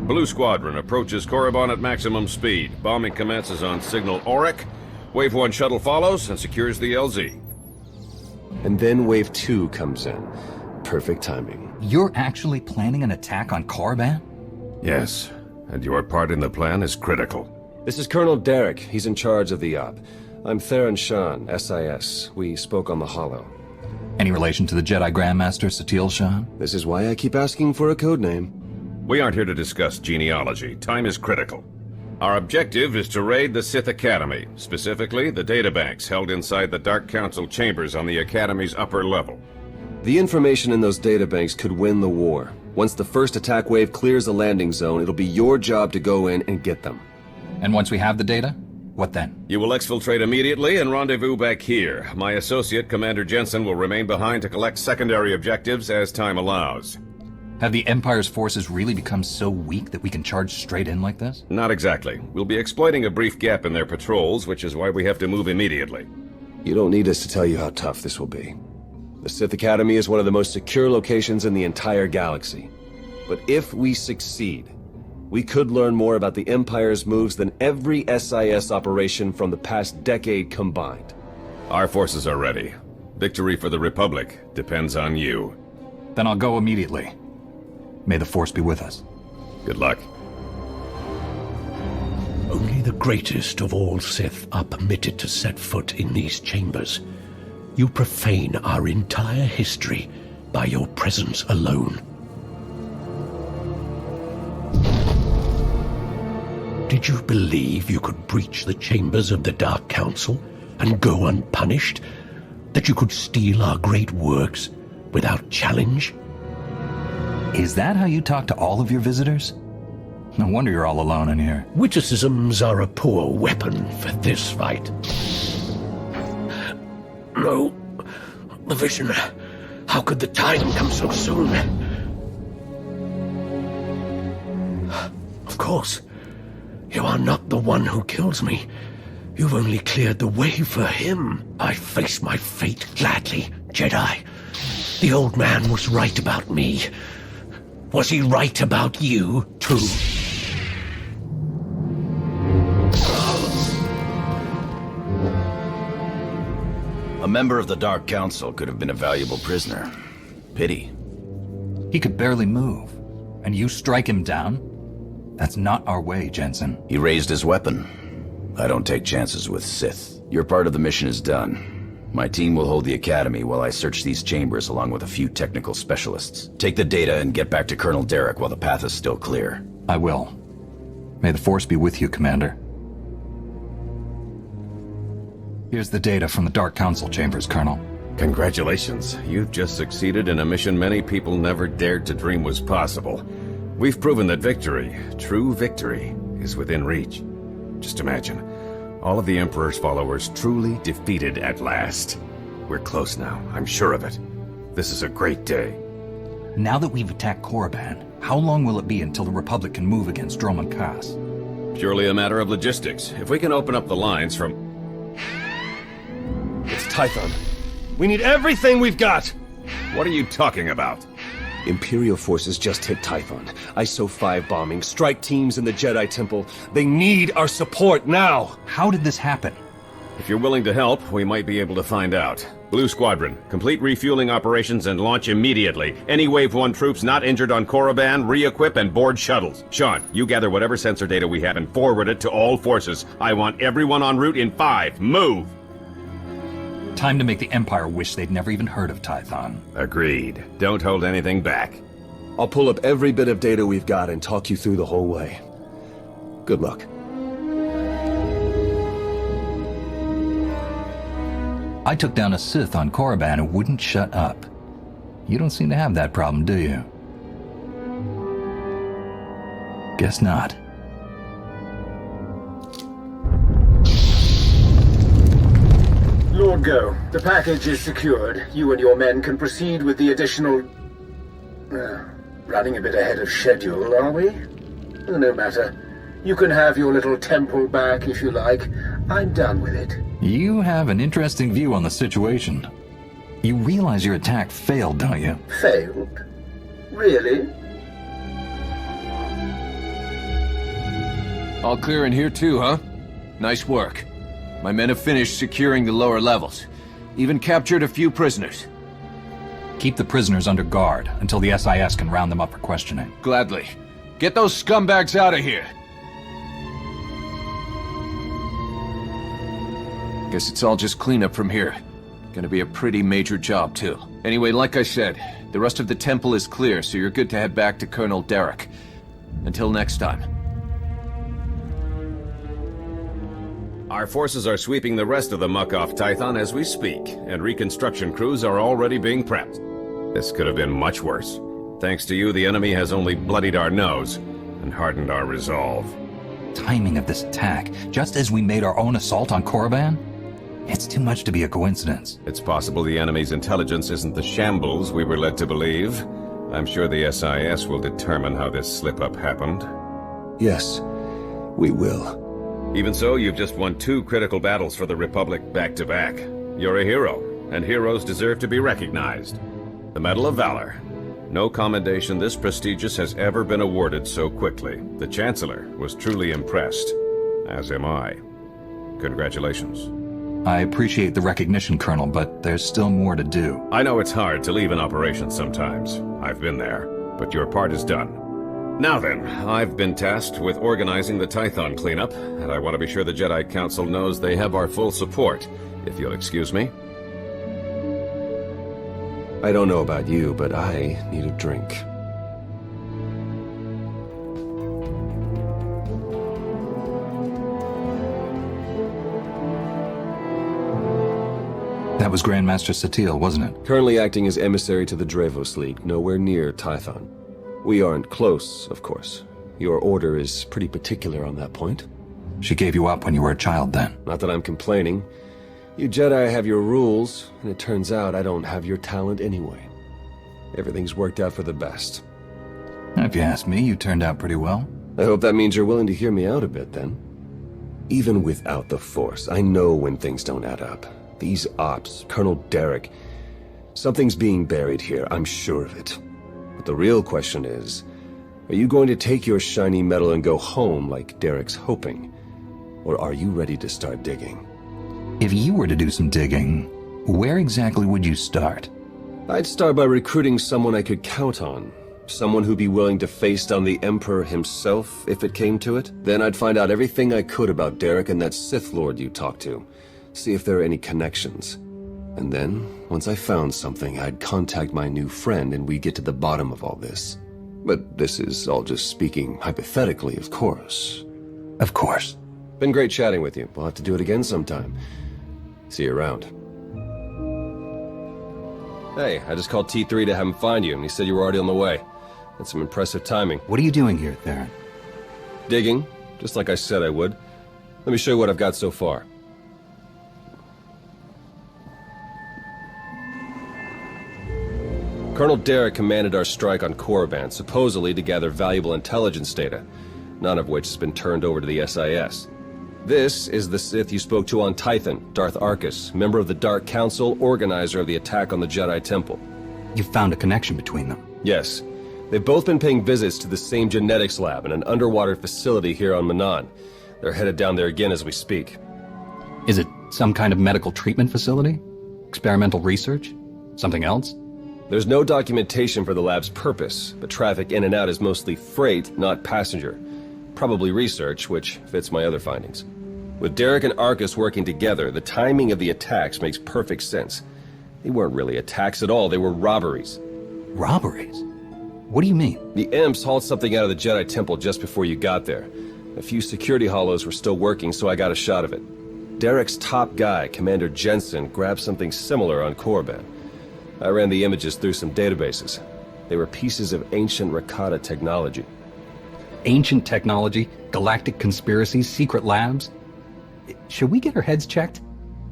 Blue Squadron approaches Korriban at maximum speed. Bombing commences on signal Auric. Wave 1 shuttle follows and secures the LZ. And then Wave 2 comes in. Perfect timing. You're actually planning an attack on Korriban? Yes, and your part in the plan is critical. This is Colonel Derek. He's in charge of the op. I'm Theron Shan, SIS. We spoke on the Holo. Any relation to the Jedi Grandmaster Satele Shan? This is why I keep asking for a codename. We aren't here to discuss genealogy. Time is critical. Our objective is to raid the Sith Academy, specifically the databanks held inside the Dark Council chambers on the Academy's upper level. The information in those databanks could win the war. Once the first attack wave clears the landing zone, it'll be your job to go in and get them. And once we have the data, what then? You will exfiltrate immediately and rendezvous back here. My associate, Commander Jensen, will remain behind to collect secondary objectives as time allows. Have the Empire's forces really become so weak that we can charge straight in like this? Not exactly. We'll be exploiting a brief gap in their patrols, which is why we have to move immediately. You don't need us to tell you how tough this will be. The Sith Academy is one of the most secure locations in the entire galaxy. But if we succeed, we could learn more about the Empire's moves than every SIS operation from the past decade combined. Our forces are ready. Victory for the Republic depends on you. Then I'll go immediately. May the Force be with us. Good luck. Only the greatest of all Sith are permitted to set foot in these chambers. You profane our entire history by your presence alone. Did you believe you could breach the chambers of the Dark Council and go unpunished? That you could steal our great works without challenge? Is that how you talk to all of your visitors? No wonder you're all alone in here. Witticisms are a poor weapon for this fight. No. The vision. How could the time come so soon? Of course. You are not the one who kills me. You've only cleared the way for him. I face my fate gladly, Jedi. The old man was right about me. Was he right about you, too? A member of the Dark Council could have been a valuable prisoner. Pity. He could barely move, and you strike him down? That's not our way, Jensen. He raised his weapon. I don't take chances with Sith. Your part of the mission is done. My team will hold the Academy while I search these chambers along with a few technical specialists. Take the data and get back to Colonel Derek while the path is still clear. I will. May the Force be with you, Commander. Here's the data from the Dark Council chambers, Colonel. Congratulations. You've just succeeded in a mission many people never dared to dream was possible. We've proven that victory, true victory, is within reach. Just imagine, all of the Emperor's followers truly defeated at last. We're close now, I'm sure of it. This is a great day. Now that we've attacked Korriban, how long will it be until the Republic can move against Dromund Kaas? Purely a matter of logistics. If we can open up the lines from... It's Tython. We need everything we've got! What are you talking about? Imperial forces just hit Tython. ISO 5 bombing, strike teams in the Jedi Temple. They need our support now! How did this happen? If you're willing to help, we might be able to find out. Blue Squadron, complete refueling operations and launch immediately. Any Wave 1 troops not injured on Korriban, re-equip and board shuttles. Shawn, you gather whatever sensor data we have and forward it to all forces. I want everyone en route in 5. Move! Time to make the Empire wish they'd never even heard of Tython. Agreed. Don't hold anything back. I'll pull up every bit of data we've got and talk you through the whole way. Good luck. I took down a Sith on Korriban who wouldn't shut up. You don't seem to have that problem, do you? Guess not. Lord Go, the package is secured. You and your men can proceed with the additional... running a bit ahead of schedule, are we? No matter. You can have your little temple back if you like. I'm done with it. You have an interesting view on the situation. You realize your attack failed, don't you? Failed? Really? All clear in here too, huh? Nice work. My men have finished securing the lower levels. Even captured a few prisoners. Keep the prisoners under guard until the SIS can round them up for questioning. Gladly. Get those scumbags out of here. Guess it's all just cleanup from here. Gonna be a pretty major job, too. Anyway, like I said, the rest of the temple is clear, so you're good to head back to Colonel Derek. Until next time. Our forces are sweeping the rest of the muck off Tython as we speak, and reconstruction crews are already being prepped. This could have been much worse. Thanks to you, the enemy has only bloodied our nose and hardened our resolve. Timing of this attack, just as we made our own assault on Korriban? It's too much to be a coincidence. It's possible the enemy's intelligence isn't the shambles we were led to believe. I'm sure the SIS will determine how this slip-up happened. Yes, we will. Even so, you've just won 2 critical battles for the Republic back-to-back. You're a hero, and heroes deserve to be recognized. The Medal of Valor. No commendation this prestigious has ever been awarded so quickly. The Chancellor was truly impressed, as am I. Congratulations. I appreciate the recognition, Colonel, but there's still more to do. I know it's hard to leave an operation sometimes. I've been there, but your part is done. Now then, I've been tasked with organizing the Tython cleanup, and I want to be sure the Jedi Council knows they have our full support, if you'll excuse me. I don't know about you, but I need a drink. That was Grandmaster Satele, wasn't it? Currently acting as emissary to the Drevos League, nowhere near Tython. We aren't close, of course. Your order is pretty particular on that point. She gave you up when you were a child, then? Not that I'm complaining. You Jedi have your rules, and it turns out I don't have your talent anyway. Everything's worked out for the best. If you ask me, you turned out pretty well. I hope that means you're willing to hear me out a bit, then. Even without the Force, I know when things don't add up. These ops, Colonel Derek, something's being buried here, I'm sure of it. But the real question is, are you going to take your shiny medal and go home like Derek's hoping? Or are you ready to start digging? If you were to do some digging, where exactly would you start? I'd start by recruiting someone I could count on. Someone who'd be willing to face down the Emperor himself if it came to it. Then I'd find out everything I could about Derek and that Sith Lord you talked to. See if there are any connections. And then, once I found something, I'd contact my new friend and we'd get to the bottom of all this. But this is all just speaking hypothetically, of course. Of course. Been great chatting with you. We'll have to do it again sometime. See you around. Hey, I just called T3 to have him find you, and he said you were already on the way. That's some impressive timing. What are you doing here, Theron? Digging, just like I said I would. Let me show you what I've got so far. Colonel Derek commanded our strike on Korriban, supposedly to gather valuable intelligence data, none of which has been turned over to the SIS. This is the Sith you spoke to on Tython, Darth Arkus, member of the Dark Council, organizer of the attack on the Jedi Temple. You found a connection between them? Yes. They've both been paying visits to the same genetics lab in an underwater facility here on Manan. They're headed down there again as we speak. Is it some kind of medical treatment facility? Experimental research? Something else? There's no documentation for the lab's purpose, but traffic in and out is mostly freight, not passenger. Probably research, which fits my other findings. With Derek and Arkus working together, the timing of the attacks makes perfect sense. They weren't really attacks at all, they were robberies. Robberies? What do you mean? The Imps hauled something out of the Jedi Temple just before you got there. A few security hollows were still working, so I got a shot of it. Derek's top guy, Commander Jensen, grabbed something similar on Korriban. I ran the images through some databases. They were pieces of ancient Rakata technology. Ancient technology, galactic conspiracies, secret labs? Should we get our heads checked?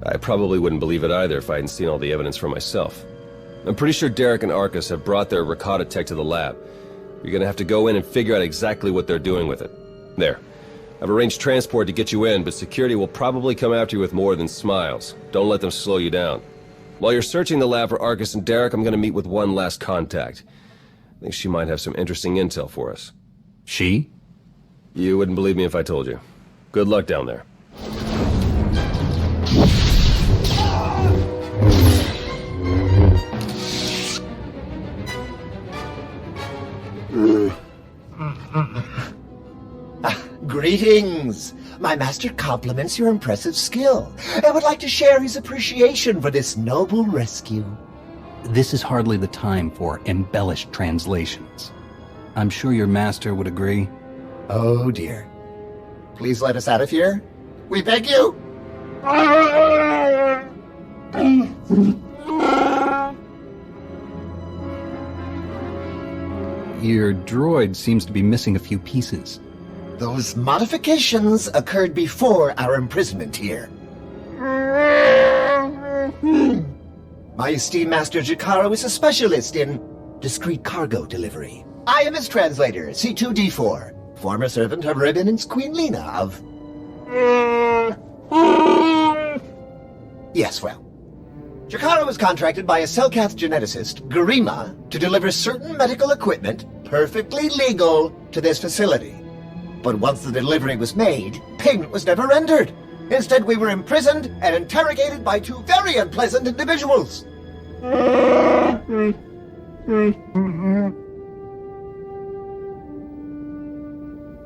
I probably wouldn't believe it either if I hadn't seen all the evidence for myself. I'm pretty sure Derek and Arkus have brought their Rakata tech to the lab. You're gonna have to go in and figure out exactly what they're doing with it. There. I've arranged transport to get you in, but security will probably come after you with more than smiles. Don't let them slow you down. While you're searching the lab for Arkus and Derek, I'm gonna meet with one last contact. I think she might have some interesting intel for us. She? You wouldn't believe me if I told you. Good luck down there. Greetings! My master compliments your impressive skill and would like to share his appreciation for this noble rescue. This is hardly the time for embellished translations. I'm sure your master would agree. Oh dear. Please let us out of here. We beg you! Your droid seems to be missing a few pieces. Those modifications occurred before our imprisonment here. My esteemed Master Jakaro is a specialist in discreet cargo delivery. I am his translator, C2D4, former servant of Revan and Queen Lana of... Yes, well. Jakaro was contracted by a Selkath geneticist, Garima, to deliver certain medical equipment, perfectly legal, to this facility. But once the delivery was made, payment was never rendered. Instead, we were imprisoned and interrogated by two very unpleasant individuals.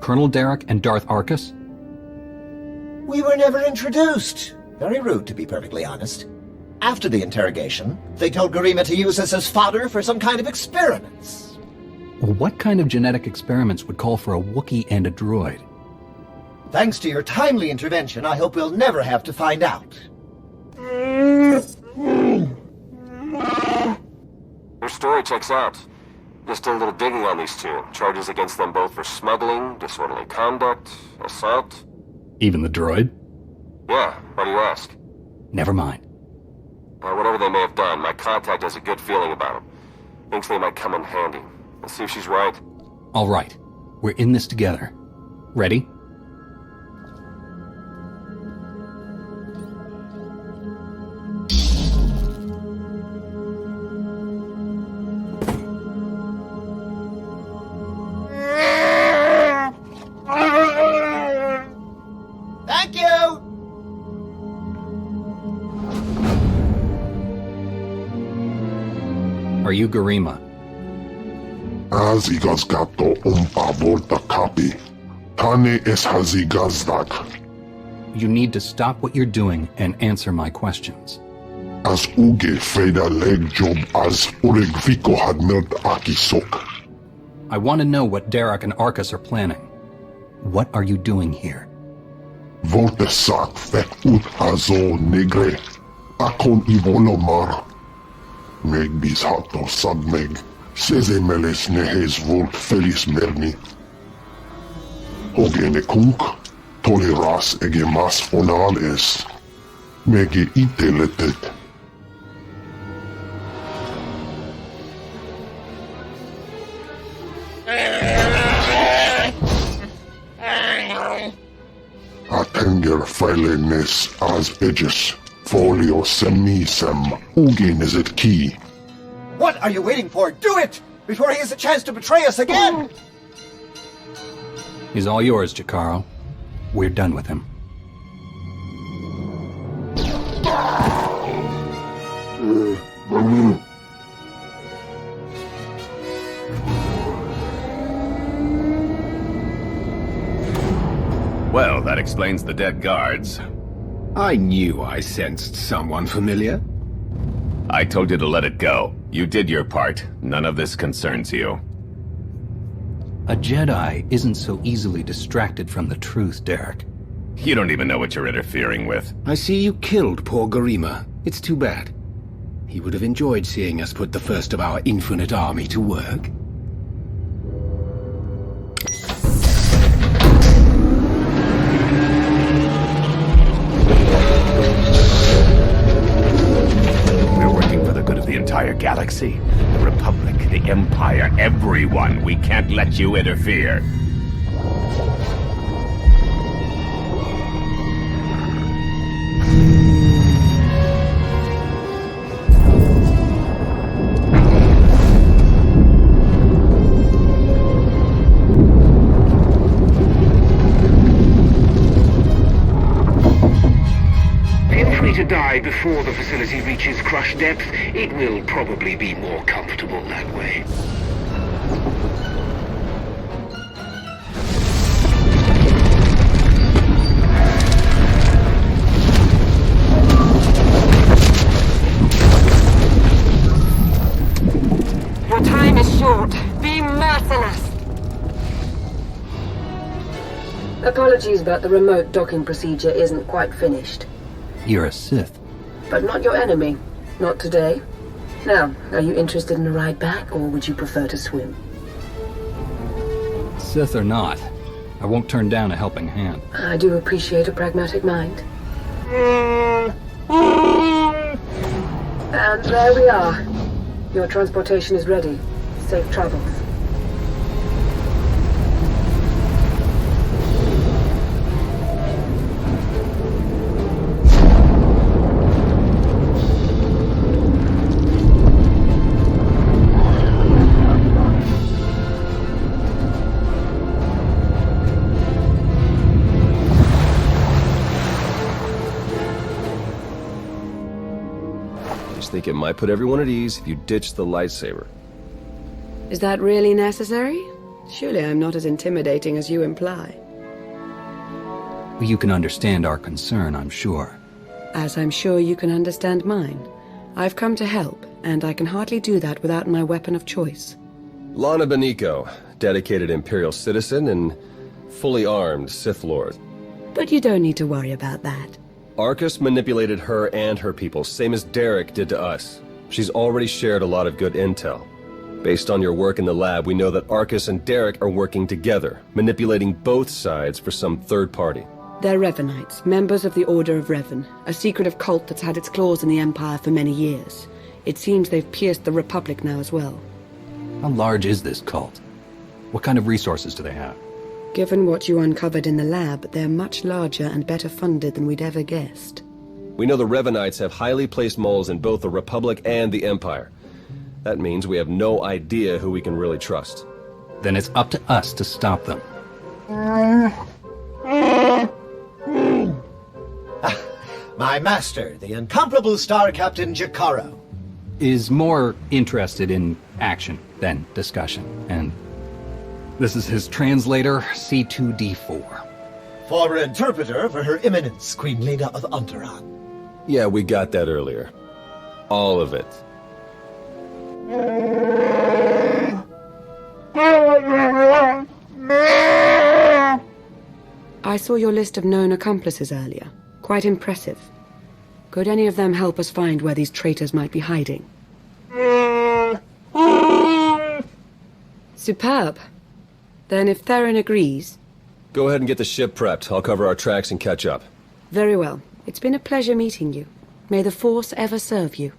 Colonel Derek and Darth Arcus? We were never introduced. Very rude, to be perfectly honest. After the interrogation, they told Garima to use us as fodder for some kind of experiments. What kind of genetic experiments would call for a Wookiee and a droid? Thanks to your timely intervention, I hope we'll never have to find out. Your story checks out. Just a little digging on these two. Charges against them both for smuggling, disorderly conduct, assault. Even the droid? Yeah, why do you ask? Never mind. Whatever they may have done, my contact has a good feeling about them. Thinks they might come in handy. Let's see if she's right. All right. We're in this together. Ready? Thank you! Are you Garima? Az igazgató volt a kapi. Tane es hazigazdak. You need to stop what you're doing and answer my questions. Az uge feda legjob az uregviko had mert akisok. I want to know what Derek and Arcus are planning. What are you doing here? Volte sak fek ut hazo negre. Akon ivolomar. Megbis hato sagmeg. Seze meles nehes volt felis merni. Ogene kunk, toleras ege mas onal es. Mege iteletet. Atenger feilenes as edges. Folio semisem. Ugeneset ki. What are you waiting for? Do it! Before he has a chance to betray us again! He's all yours, Jakaro. We're done with him. Well, that explains the dead guards. I knew I sensed someone familiar. I told you to let it go. You did your part. None of this concerns you. A Jedi isn't so easily distracted from the truth, Derek. You don't even know what you're interfering with. I see you killed poor Garima. It's too bad. He would have enjoyed seeing us put the first of our infinite army to work. We're working for the good of the entire galaxy. The Republic, the Empire, everyone. We can't let you interfere. to die before the facility reaches crush depth, it will probably be more comfortable that way. Your time is short. Be merciless. Apologies, but the remote docking procedure isn't quite finished. You're a Sith. But not your enemy. Not today. Now, are you interested in a ride back, or would you prefer to swim? Sith or not, I won't turn down a helping hand. I do appreciate a pragmatic mind. And there we are. Your transportation is ready. Safe travels. Just think it might put everyone at ease if you ditch the lightsaber. Is that really necessary? Surely I'm not as intimidating as you imply. You can understand our concern, I'm sure. As I'm sure you can understand mine. I've come to help, and I can hardly do that without my weapon of choice. Lana Beniko, dedicated Imperial citizen and fully armed Sith Lord. But you don't need to worry about that. Arcus manipulated her and her people, same as Derek did to us. She's already shared a lot of good intel. Based on your work in the lab, we know that Arcus and Derek are working together, manipulating both sides for some third party. They're Revanites, members of the Order of Revan, a secretive cult that's had its claws in the Empire for many years. It seems they've pierced the Republic now as well. How large is this cult? What kind of resources do they have? Given what you uncovered in the lab, they're much larger and better funded than we'd ever guessed. We know the Revanites have highly placed moles in both the Republic and the Empire. That means we have no idea who we can really trust. Then it's up to us to stop them. My master, the incomparable Star Captain Jakaro. Is more interested in action than discussion, and this is his translator, C2D4. Former interpreter for Her Eminence, Queen Lana of Unteron. Yeah, we got that earlier. All of it. I saw your list of known accomplices earlier. Quite impressive. Could any of them help us find where these traitors might be hiding? Superb. Then if Theron agrees... Go ahead and get the ship prepped. I'll cover our tracks and catch up. Very well. It's been a pleasure meeting you. May the Force ever serve you.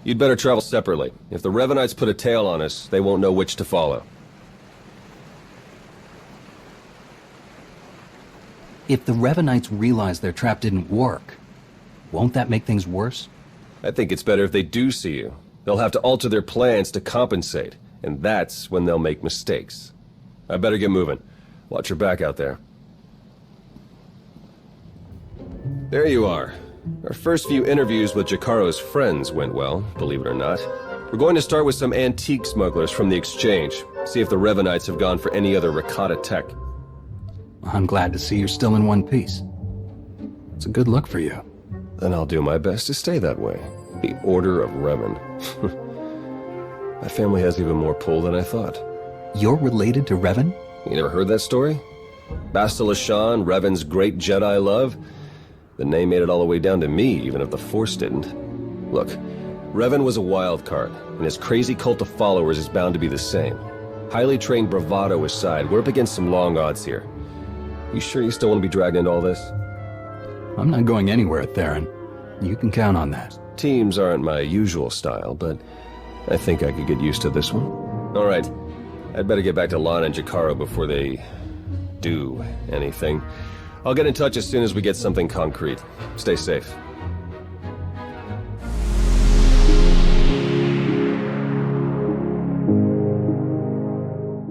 You'd better travel separately. If the Revanites put a tail on us, they won't know which to follow. If the Revanites realize their trap didn't work, won't that make things worse? I think it's better if they do see you. They'll have to alter their plans to compensate, and that's when they'll make mistakes. I better get moving. Watch your back out there. There you are. Our first few interviews with Jakaro's friends went well, believe it or not. We're going to start with some antique smugglers from the exchange, see if the Revanites have gone for any other Rakata tech. I'm glad to see you're still in one piece. It's a good look for you. Then I'll do my best to stay that way. The Order of Revan. My family has even more pull than I thought. You're related to Revan? You never heard that story? Bastila Shan, Revan's great Jedi love? The name made it all the way down to me, even if the Force didn't. Look, Revan was a wild card, and his crazy cult of followers is bound to be the same. Highly trained bravado aside, we're up against some long odds here. You sure you still want to be dragged into all this? I'm not going anywhere, Theron. You can count on that. Teams aren't my usual style, but I think I could get used to this one. All right, I'd better get back to Lana and Jakaro before they do anything. I'll get in touch as soon as we get something concrete. Stay safe.